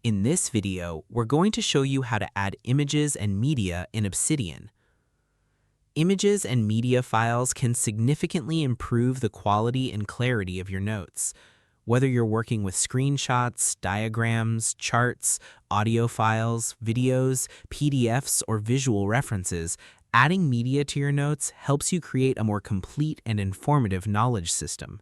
In this video, we're going to show you how to add images and media in Obsidian. Images and media files can significantly improve the quality and clarity of your notes. Whether you're working with screenshots, diagrams, charts, audio files, videos, PDFs, or visual references, adding media to your notes helps you create a more complete and informative knowledge system.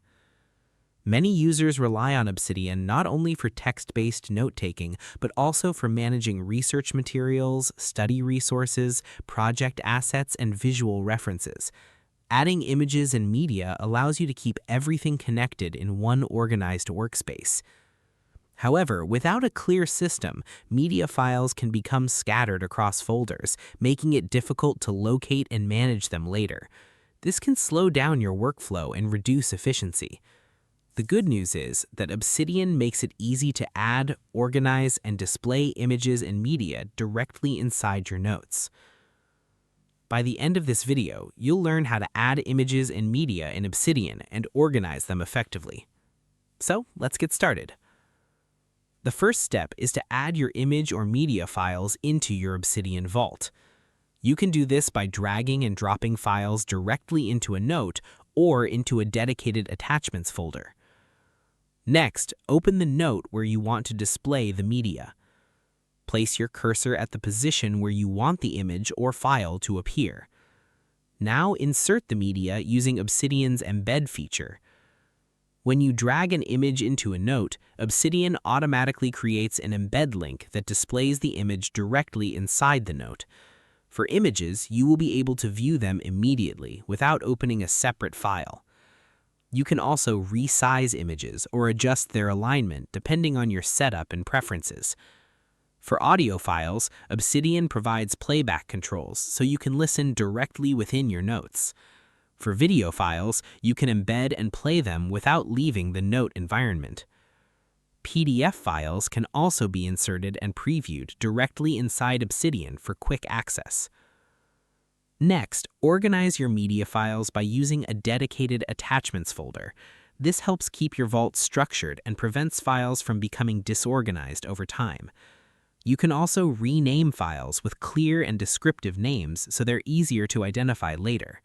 Many users rely on Obsidian not only for text-based note-taking, but also for managing research materials, study resources, project assets, and visual references. Adding images and media allows you to keep everything connected in one organized workspace. However, without a clear system, media files can become scattered across folders, making it difficult to locate and manage them later. This can slow down your workflow and reduce efficiency. The good news is that Obsidian makes it easy to add, organize, and display images and media directly inside your notes. By the end of this video, you'll learn how to add images and media in Obsidian and organize them effectively. So, let's get started. The first step is to add your image or media files into your Obsidian vault. You can do this by dragging and dropping files directly into a note or into a dedicated attachments folder. Next, open the note where you want to display the media. Place your cursor at the position where you want the image or file to appear. Now insert the media using Obsidian's embed feature. When you drag an image into a note, Obsidian automatically creates an embed link that displays the image directly inside the note. For images, you will be able to view them immediately without opening a separate file. You can also resize images or adjust their alignment depending on your setup and preferences. For audio files, Obsidian provides playback controls so you can listen directly within your notes. For video files, you can embed and play them without leaving the note environment. PDF files can also be inserted and previewed directly inside Obsidian for quick access. Next, organize your media files by using a dedicated attachments folder. This helps keep your vault structured and prevents files from becoming disorganized over time. You can also rename files with clear and descriptive names so they're easier to identify later.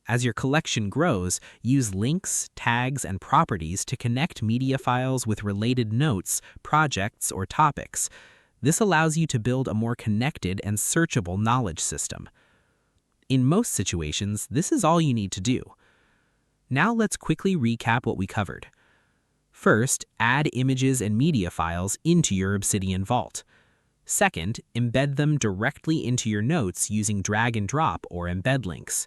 As your collection grows, use links, tags, and properties to connect media files with related notes, projects, or topics. This allows you to build a more connected and searchable knowledge system. In most situations, this is all you need to do. Now let's quickly recap what we covered. First, add images and media files into your Obsidian vault. Second, embed them directly into your notes using drag and drop or embed links.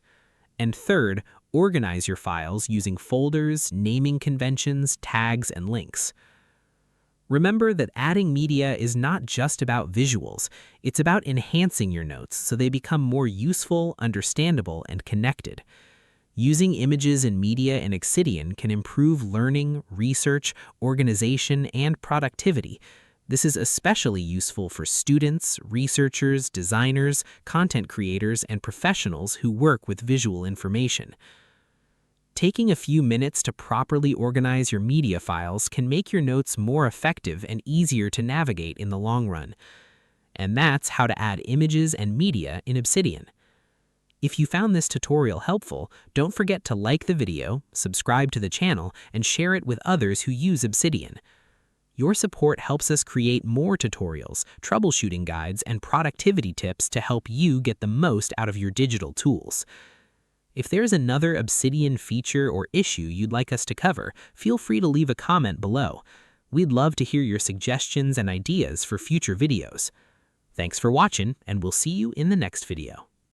And third, organize your files using folders, naming conventions, tags, and links. Remember that adding media is not just about visuals, it's about enhancing your notes so they become more useful, understandable, and connected. Using images and media in Obsidian can improve learning, research, organization, and productivity. This is especially useful for students, researchers, designers, content creators, and professionals who work with visual information. Taking a few minutes to properly organize your media files can make your notes more effective and easier to navigate in the long run. And that's how to add images and media in Obsidian. If you found this tutorial helpful, don't forget to like the video, subscribe to the channel, and share it with others who use Obsidian. Your support helps us create more tutorials, troubleshooting guides, and productivity tips to help you get the most out of your digital tools. If there's another Obsidian feature or issue you'd like us to cover, feel free to leave a comment below. We'd love to hear your suggestions and ideas for future videos. Thanks for watching, and we'll see you in the next video.